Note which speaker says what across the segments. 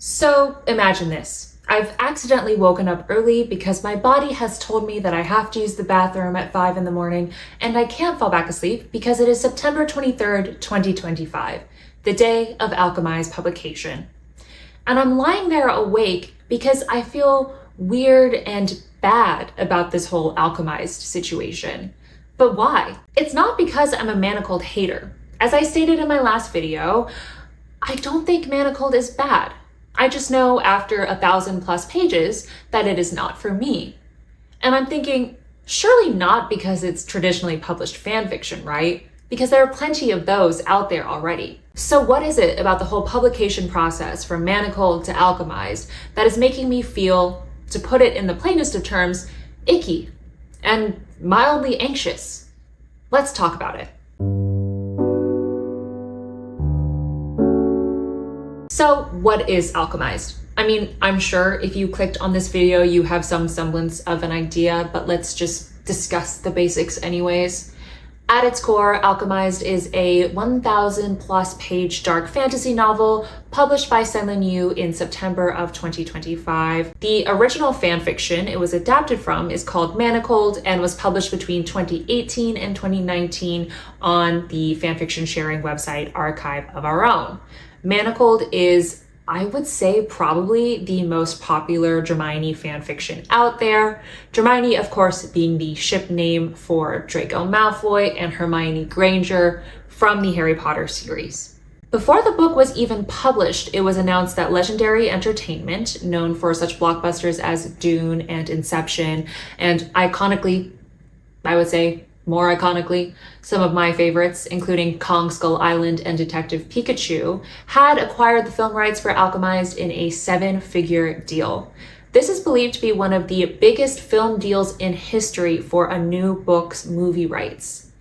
Speaker 1: So imagine this. I've accidentally woken up early because my body has told me that I have to use the bathroom at 5 in the morning, and I can't fall back asleep because it is September 23rd, 2025, the day of Alchemised publication. And I'm lying there awake because I feel weird and bad about this whole Alchemised situation. But why? It's not because I'm a Manacled hater. As I stated in my last video, I don't think Manacled is bad. I just know after 1,000+ pages that it is not for me. And I'm thinking, surely not because it's traditionally published fanfiction, right? Because there are plenty of those out there already. So what is it about the whole publication process from Manacled to Alchemised that is making me feel, to put it in the plainest of terms, icky and mildly anxious? Let's talk about it. So what is Alchemised? I mean, I'm sure if you clicked on this video, you have some semblance of an idea, but let's just discuss the basics anyways. At its core, Alchemised is a 1,000+ page dark fantasy novel published by Senlin Yu in September of 2025. The original fanfiction it was adapted from is called Manacled and was published between 2018 and 2019 on the fanfiction sharing website Archive of Our Own. Manacled is, I would say, probably the most popular Dramione fanfiction out there. Dramione, of course, being the ship name for Draco Malfoy and Hermione Granger from the Harry Potter series. Before the book was even published, it was announced that Legendary Entertainment, known for such blockbusters as Dune and Inception, and iconically, I would say, more iconically, some of my favorites, including Kong Skull Island and Detective Pikachu, had acquired the film rights for Alchemised in a 7-figure deal. This is believed to be one of the biggest film deals in history for a new book's movie rights.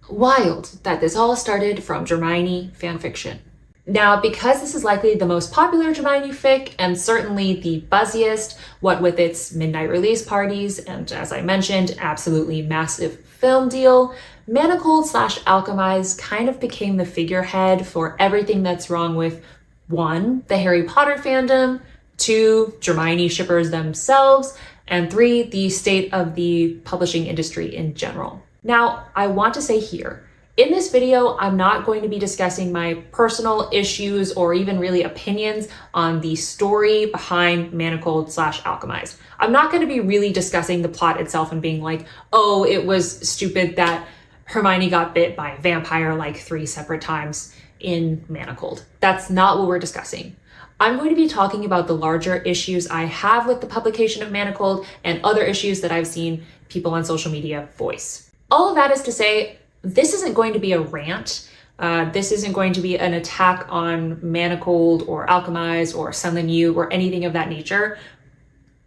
Speaker 1: Wild that this all started from Dramione fanfiction. Now, because this is likely the most popular Dramione fic and certainly the buzziest, what with its midnight release parties and, as I mentioned, absolutely massive film deal, Manacled/Alchemised kind of became the figurehead for everything that's wrong with 1. the Harry Potter fandom, 2. Dramione shippers themselves, and 3. the state of the publishing industry in general. Now, I want to say here, in this video, I'm not going to be discussing my personal issues or even really opinions on the story behind Manacled/Alchemised. I'm not going to be really discussing the plot itself and being like, oh, it was stupid that Hermione got bit by a vampire like 3 separate times in Manacled. That's not what we're discussing. I'm going to be talking about the larger issues I have with the publication of Manacled and other issues that I've seen people on social media voice. All of that is to say, this isn't going to be a rant. This isn't going to be an attack on Manacled or Alchemised or Senlin Yu or anything of that nature.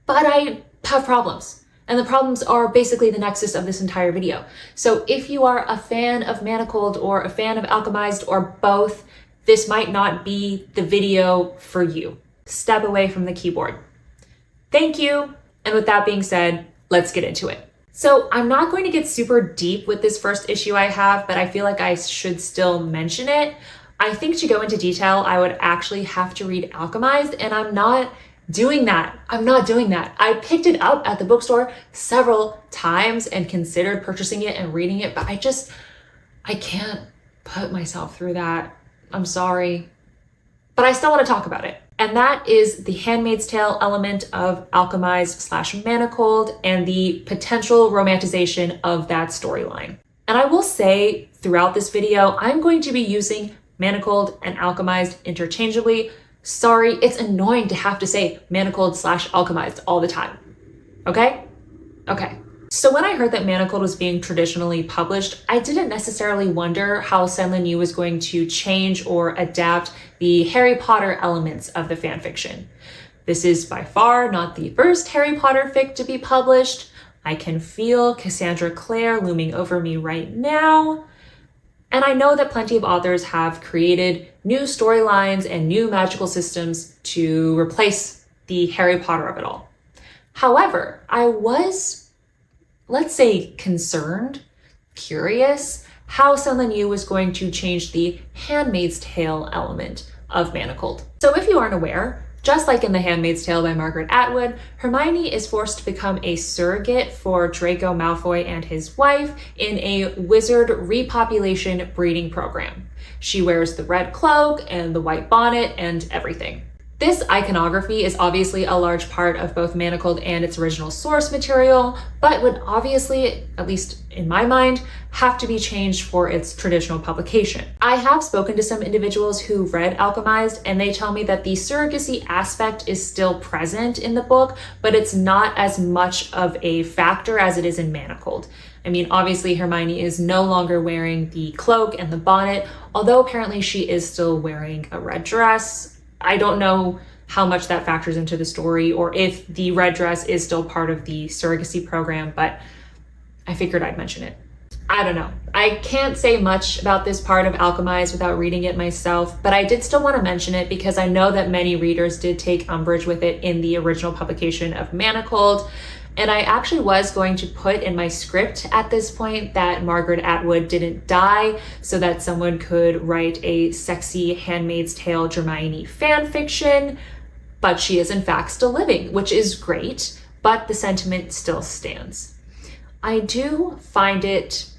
Speaker 1: But I have problems. And the problems are basically the nexus of this entire video. So if you are a fan of Manacled or a fan of Alchemised or both, this might not be the video for you. Step away from the keyboard. Thank you. And with that being said, let's get into it. So I'm not going to get super deep with this first issue I have, but I feel like I should still mention it. I think to go into detail, I would actually have to read Alchemised, and I'm not doing that. I picked it up at the bookstore several times and considered purchasing it and reading it, but I can't put myself through that. I'm sorry. But I still want to talk about it. And that is the Handmaid's Tale element of Alchemised/Manacled and the potential romanticization of that storyline. And I will say throughout this video, I'm going to be using Manacled and Alchemised interchangeably. Sorry, it's annoying to have to say Manacled/Alchemised all the time. Okay? Okay. So when I heard that Manacled was being traditionally published, I didn't necessarily wonder how Senlin Yu was going to change or adapt the Harry Potter elements of the fanfiction. This is by far not the first Harry Potter fic to be published. I can feel Cassandra Clare looming over me right now. And I know that plenty of authors have created new storylines and new magical systems to replace the Harry Potter of it all. However, I was, let's say, concerned, curious, how Senlin Yu was going to change the Handmaid's Tale element of Manacled. So if you aren't aware, just like in The Handmaid's Tale by Margaret Atwood, Hermione is forced to become a surrogate for Draco Malfoy and his wife in a wizard repopulation breeding program. She wears the red cloak and the white bonnet and everything. This iconography is obviously a large part of both Manacled and its original source material, but would obviously, at least in my mind, have to be changed for its traditional publication. I have spoken to some individuals who read Alchemised, and they tell me that the surrogacy aspect is still present in the book, but it's not as much of a factor as it is in Manacled. I mean, obviously Hermione is no longer wearing the cloak and the bonnet, although apparently she is still wearing a red dress. I don't know how much that factors into the story or if the red dress is still part of the surrogacy program, but I figured I'd mention it. I don't know. I can't say much about this part of Alchemised without reading it myself, but I did still want to mention it because I know that many readers did take umbrage with it in the original publication of Manacled. And I actually was going to put in my script at this point that Margaret Atwood didn't die so that someone could write a sexy Handmaid's Tale Dramione fanfiction, but she is in fact still living, which is great, but the sentiment still stands. I do find it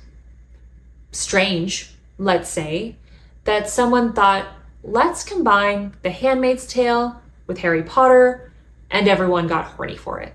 Speaker 1: strange, let's say, that someone thought, let's combine The Handmaid's Tale with Harry Potter, and everyone got horny for it.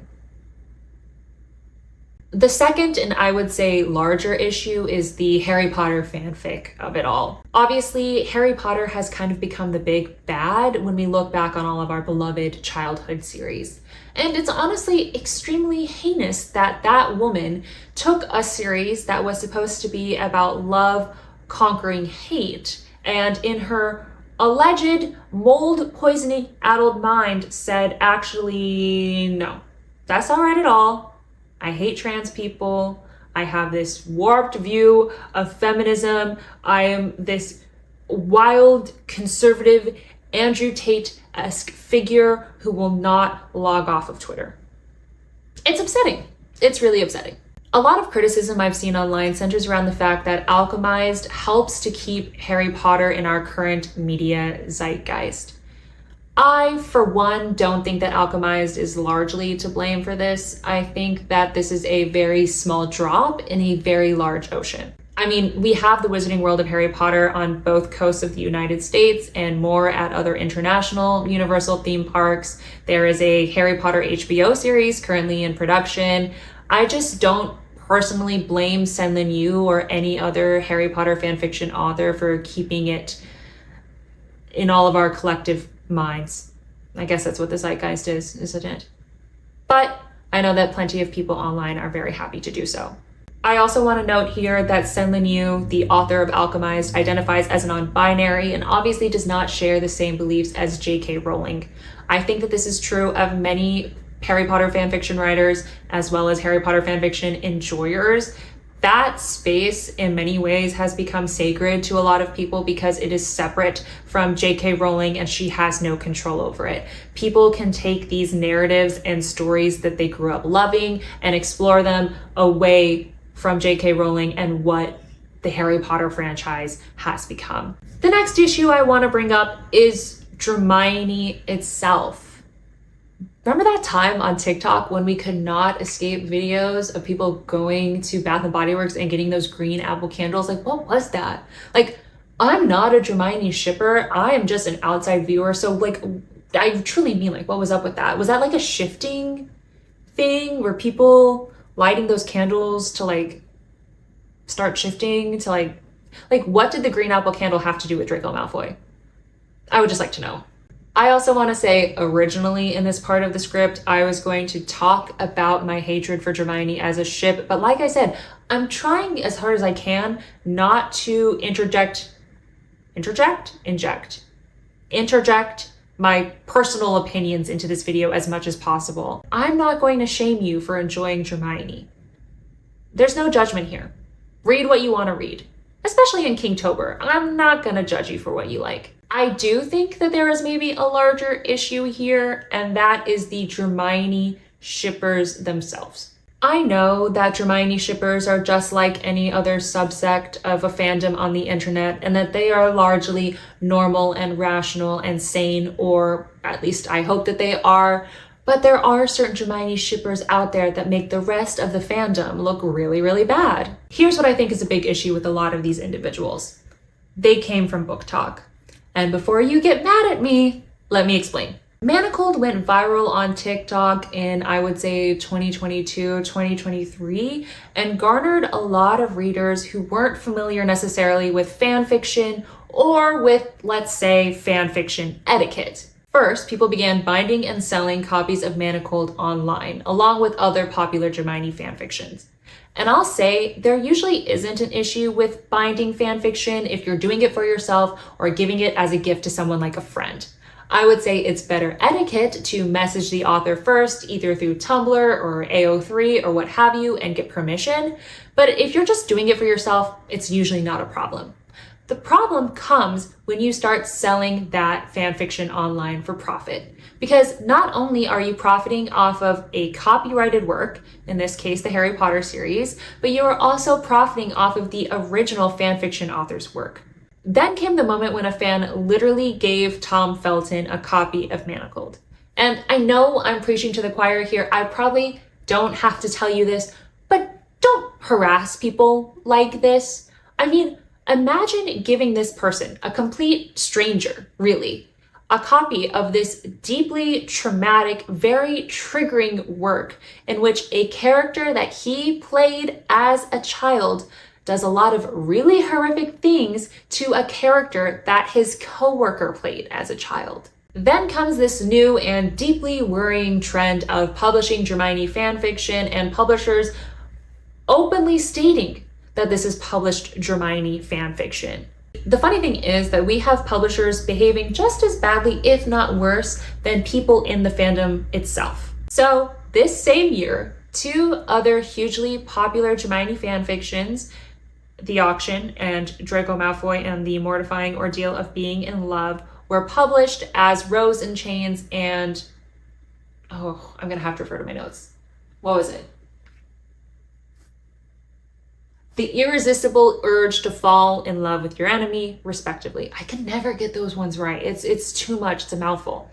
Speaker 1: The second, and I would say larger issue, is the Harry Potter fanfic of it all. Obviously, Harry Potter has kind of become the big bad when we look back on all of our beloved childhood series. And it's honestly extremely heinous that that woman took a series that was supposed to be about love conquering hate, and in her alleged mold poisoning addled mind said, actually, no, that's not right at all. I hate trans people. I have this warped view of feminism. I am this wild, conservative, Andrew Tate-esque figure who will not log off of Twitter. It's upsetting. It's really upsetting. A lot of criticism I've seen online centers around the fact that Alchemised helps to keep Harry Potter in our current media zeitgeist. I, for one, don't think that Alchemised is largely to blame for this. I think that this is a very small drop in a very large ocean. I mean, we have the Wizarding World of Harry Potter on both coasts of the United States and more at other international Universal theme parks. There is a Harry Potter HBO series currently in production. I just don't personally blame Senlin Yu or any other Harry Potter fanfiction author for keeping it in all of our collective minds. I guess that's what the zeitgeist is, isn't it? But I know that plenty of people online are very happy to do so. I also want to note here that Senlin Yu, the author of Alchemised, identifies as non-binary and obviously does not share the same beliefs as J.K. Rowling. I think that this is true of many Harry Potter fanfiction writers as well as Harry Potter fanfiction enjoyers. That space in many ways has become sacred to a lot of people because it is separate from J.K. Rowling and she has no control over it. People can take these narratives and stories that they grew up loving and explore them away from J.K. Rowling and what the Harry Potter franchise has become. The next issue I want to bring up is Dramione itself. Remember that time on TikTok when we could not escape videos of people going to Bath & Body Works and getting those green apple candles? Like, what was that? Like, I'm not a Dramione shipper. I am just an outside viewer. So, like, I truly mean, like, what was up with that? Was that like a shifting thing? Were people lighting those candles to, like, start shifting to, like, what did the green apple candle have to do with Draco Malfoy? I would just like to know. I also want to say, originally in this part of the script, I was going to talk about my hatred for Dramione as a ship, but like I said, I'm trying as hard as I can not to interject my personal opinions into this video as much as possible. I'm not going to shame you for enjoying Dramione. There's no judgment here. Read what you want to read, especially in Kingtober. I'm not going to judge you for what you like. I do think that there is maybe a larger issue here, and that is the Dramione shippers themselves. I know that Dramione Shippers are just like any other subsect of a fandom on the internet, and that they are largely normal and rational and sane, or at least I hope that they are. But there are certain Dramione Shippers out there that make the rest of the fandom look really, really bad. Here's what I think is a big issue with a lot of these individuals. They came from Booktok. And before you get mad at me, let me explain. Manacled went viral on TikTok in, I would say, 2022, 2023, and garnered a lot of readers who weren't familiar necessarily with fanfiction or with, let's say, fanfiction etiquette. First, people began binding and selling copies of Manacled online, along with other popular Dramione fanfictions. And I'll say there usually isn't an issue with binding fanfiction if you're doing it for yourself or giving it as a gift to someone like a friend. I would say it's better etiquette to message the author first, either through Tumblr or AO3 or what have you, and get permission. But if you're just doing it for yourself, it's usually not a problem. The problem comes when you start selling that fanfiction online for profit. Because not only are you profiting off of a copyrighted work, in this case the Harry Potter series, but you are also profiting off of the original fanfiction author's work. Then came the moment when a fan literally gave Tom Felton a copy of Manacled. And I know I'm preaching to the choir here. I probably don't have to tell you this, but don't harass people like this. I mean, imagine giving this person, a complete stranger, really, a copy of this deeply traumatic, very triggering work in which a character that he played as a child does a lot of really horrific things to a character that his coworker played as a child. Then comes this new and deeply worrying trend of publishing Dramione fanfiction and publishers openly stating that this is published Dramione fanfiction. The funny thing is that we have publishers behaving just as badly, if not worse, than people in the fandom itself. So this same year, two other hugely popular Dramione fanfictions, The Auction and Draco Malfoy and the Mortifying Ordeal of Being in Love, were published as Rose in Chains and, oh, I'm gonna have to refer to my notes. What was it? The Irresistible Urge to Fall in Love with Your Enemy, respectively. I can never get those ones right. It's too much, it's a mouthful.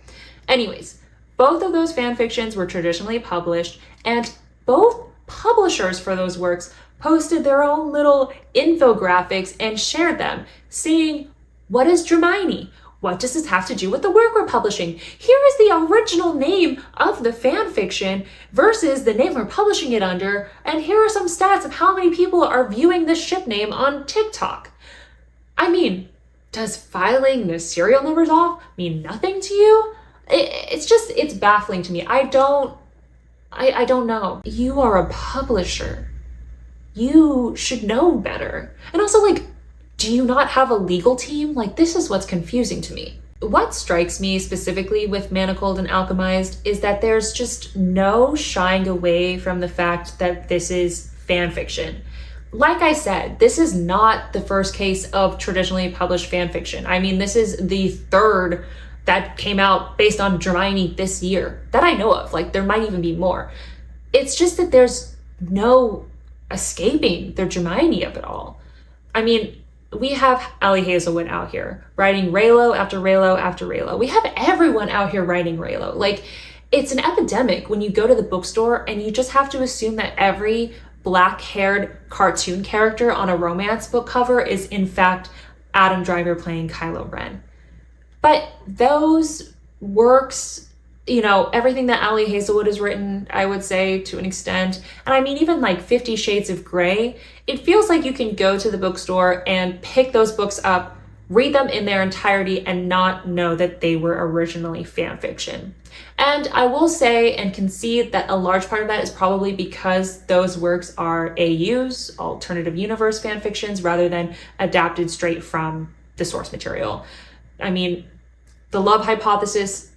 Speaker 1: Anyways, both of those fanfictions were traditionally published, and both publishers for those works posted their own little infographics and shared them, saying, what is Dramione? What does this have to do with the work we're publishing? Here is the original name of the fanfiction versus the name we're publishing it under, and here are some stats of how many people are viewing this ship name on TikTok. I mean, does filing the serial numbers off mean nothing to you? It's baffling to me. I don't know. You are a publisher. You should know better. And also, like, do you not have a legal team? Like, this is what's confusing to me. What strikes me specifically with Manacled and Alchemised is that there's just no shying away from the fact that this is fan fiction. Like I said, this is not the first case of traditionally published fan fiction. I mean, this is the third that came out based on Dramione this year that I know of. Like, there might even be more. It's just that there's no escaping the Dramione of it all. I mean, we have Ali Hazelwood out here writing Raylo after Raylo after Raylo. We have everyone out here writing Raylo. Like, it's an epidemic when you go to the bookstore and you just have to assume that every black-haired cartoon character on a romance book cover is in fact Adam Driver playing Kylo Ren. But those works, you know, everything that Ali Hazelwood has written, I would say, to an extent, and I mean, even like 50 Shades of Grey, it feels like you can go to the bookstore and pick those books up, read them in their entirety, and not know that they were originally fan fiction. And I will say and concede that a large part of that is probably because those works are AUs, alternative universe fan fictions, rather than adapted straight from the source material. I mean, The Love Hypothesis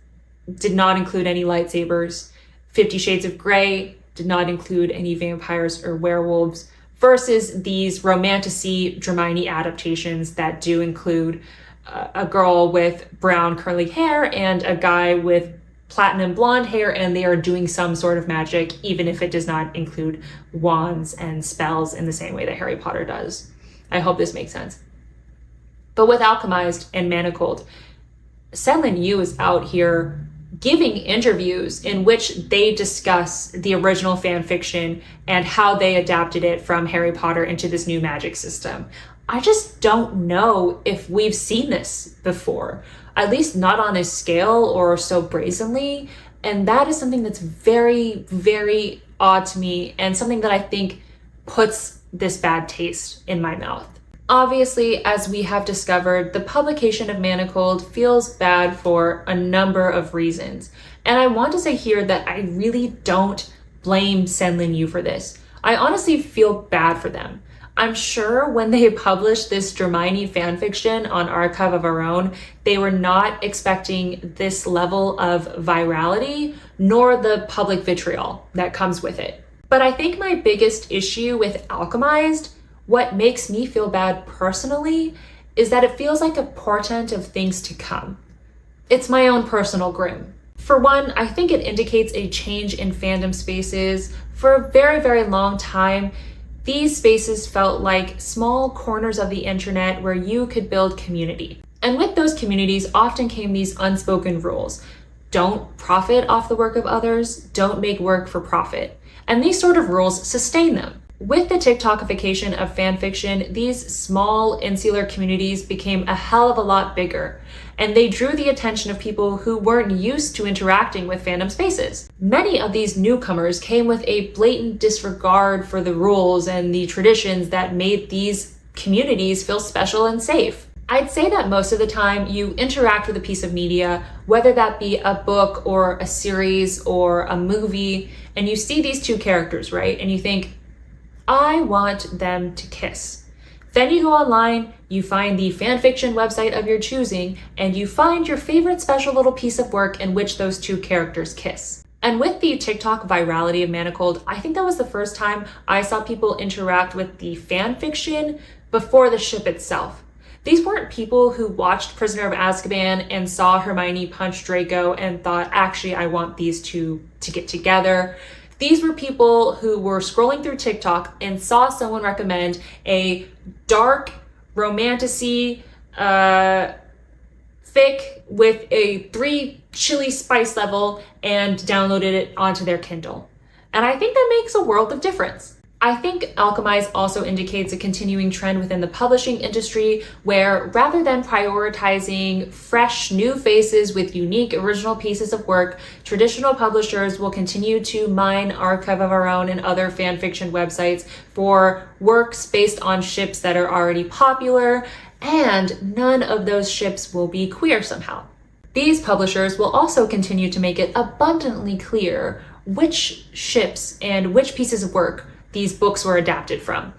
Speaker 1: did not include any lightsabers. 50 Shades of Grey did not include any vampires or werewolves, versus these romantasy Dramione adaptations that do include a girl with brown curly hair and a guy with platinum blonde hair and they are doing some sort of magic, even if it does not include wands and spells in the same way that Harry Potter does. I hope this makes sense. But with Alchemised and Manacled, Senlin Yu is out here giving interviews in which they discuss the original fan fiction and how they adapted it from Harry Potter into this new magic system. I just don't know if we've seen this before, at least not on this scale or so brazenly. And that is something that's very, very odd to me and something that I think puts this bad taste in my mouth. Obviously, as we have discovered, the publication of Manacled feels bad for a number of reasons. And I want to say here that I really don't blame Senlin Yu for this. I honestly feel bad for them. I'm sure when they published this Dramione fanfiction on Archive of Our Own, they were not expecting this level of virality, nor the public vitriol that comes with it. But I think my biggest issue with Alchemised, what makes me feel bad personally, is that it feels like a portent of things to come. It's my own personal grim. For one, I think it indicates a change in fandom spaces. For a very, very long time, these spaces felt like small corners of the internet where you could build community. And with those communities often came these unspoken rules. Don't profit off the work of others, don't make work for profit. And these sort of rules sustain them. With the TikTokification of fanfiction, these small insular communities became a hell of a lot bigger, and they drew the attention of people who weren't used to interacting with fandom spaces. Many of these newcomers came with a blatant disregard for the rules and the traditions that made these communities feel special and safe. I'd say that most of the time you interact with a piece of media, whether that be a book or a series or a movie, and you see these two characters, right? And you think, I want them to kiss. Then you go online, you find the fanfiction website of your choosing, and you find your favorite special little piece of work in which those two characters kiss. And with the TikTok virality of Manacled, I think that was the first time I saw people interact with the fanfiction before the ship itself. These weren't people who watched Prisoner of Azkaban and saw Hermione punch Draco and thought, actually, I want these two to get together. These were people who were scrolling through TikTok and saw someone recommend a dark, romantasy, fic with a 3 chili spice level and downloaded it onto their Kindle. And I think that makes a world of difference. I think Alchemised also indicates a continuing trend within the publishing industry where rather than prioritizing fresh new faces with unique original pieces of work, traditional publishers will continue to mine Archive of Our Own and other fanfiction websites for works based on ships that are already popular, and none of those ships will be queer somehow. These publishers will also continue to make it abundantly clear which ships and which pieces of work these books were adapted from,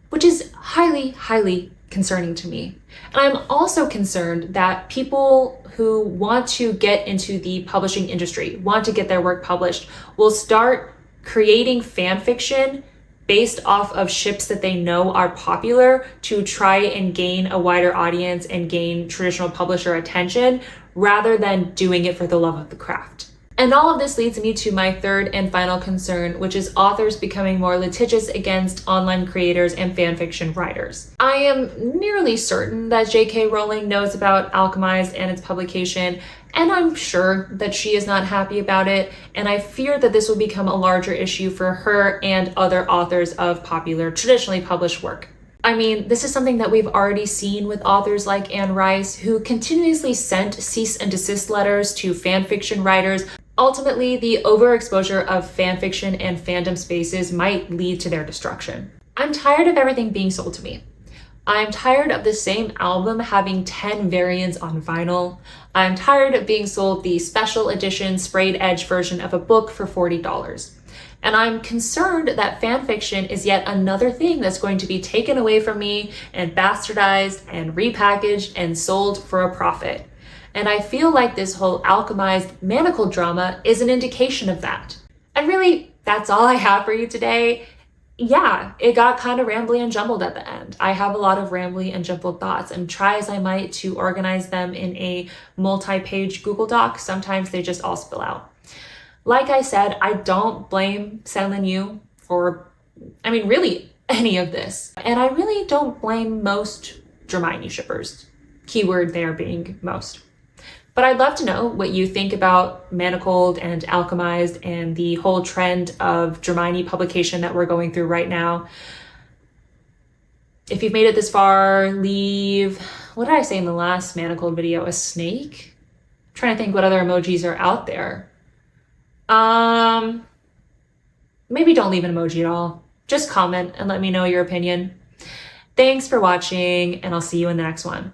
Speaker 1: which is highly, highly concerning to me. And I'm also concerned that people who want to get into the publishing industry, want to get their work published, will start creating fan fiction based off of ships that they know are popular to try and gain a wider audience and gain traditional publisher attention, rather than doing it for the love of the craft. And all of this leads me to my third and final concern, which is authors becoming more litigious against online creators and fanfiction writers. I am nearly certain that J.K. Rowling knows about Alchemised and its publication, and I'm sure that she is not happy about it, and I fear that this will become a larger issue for her and other authors of popular, traditionally published work. I mean, this is something that we've already seen with authors like Anne Rice, who continuously sent cease and desist letters to fanfiction writers. Ultimately, the overexposure of fanfiction and fandom spaces might lead to their destruction. I'm tired of everything being sold to me. I'm tired of the same album having 10 variants on vinyl. I'm tired of being sold the special edition sprayed edge version of a book for $40. And I'm concerned that fanfiction is yet another thing that's going to be taken away from me and bastardized and repackaged and sold for a profit. And I feel like this whole Alchemised Manacled drama is an indication of that. And really, that's all I have for you today. yeah, it got kind of rambly and jumbled at the end. I have a lot of rambly and jumbled thoughts, and try as I might to organize them in a multi-page Google Doc, sometimes they just all spill out. Like I said, I don't blame Senlin Yu for, really any of this. And I really don't blame most Dramione shippers. Keyword there being most. But I'd love to know what you think about Manacled and Alchemised and the whole trend of Dramione publication that we're going through right now. If you've made it this far, leave, what did I say in the last Manacled video? A snake? I'm trying to think what other emojis are out there. Maybe don't leave an emoji at all. Just comment and let me know your opinion. Thanks for watching, and I'll see you in the next one.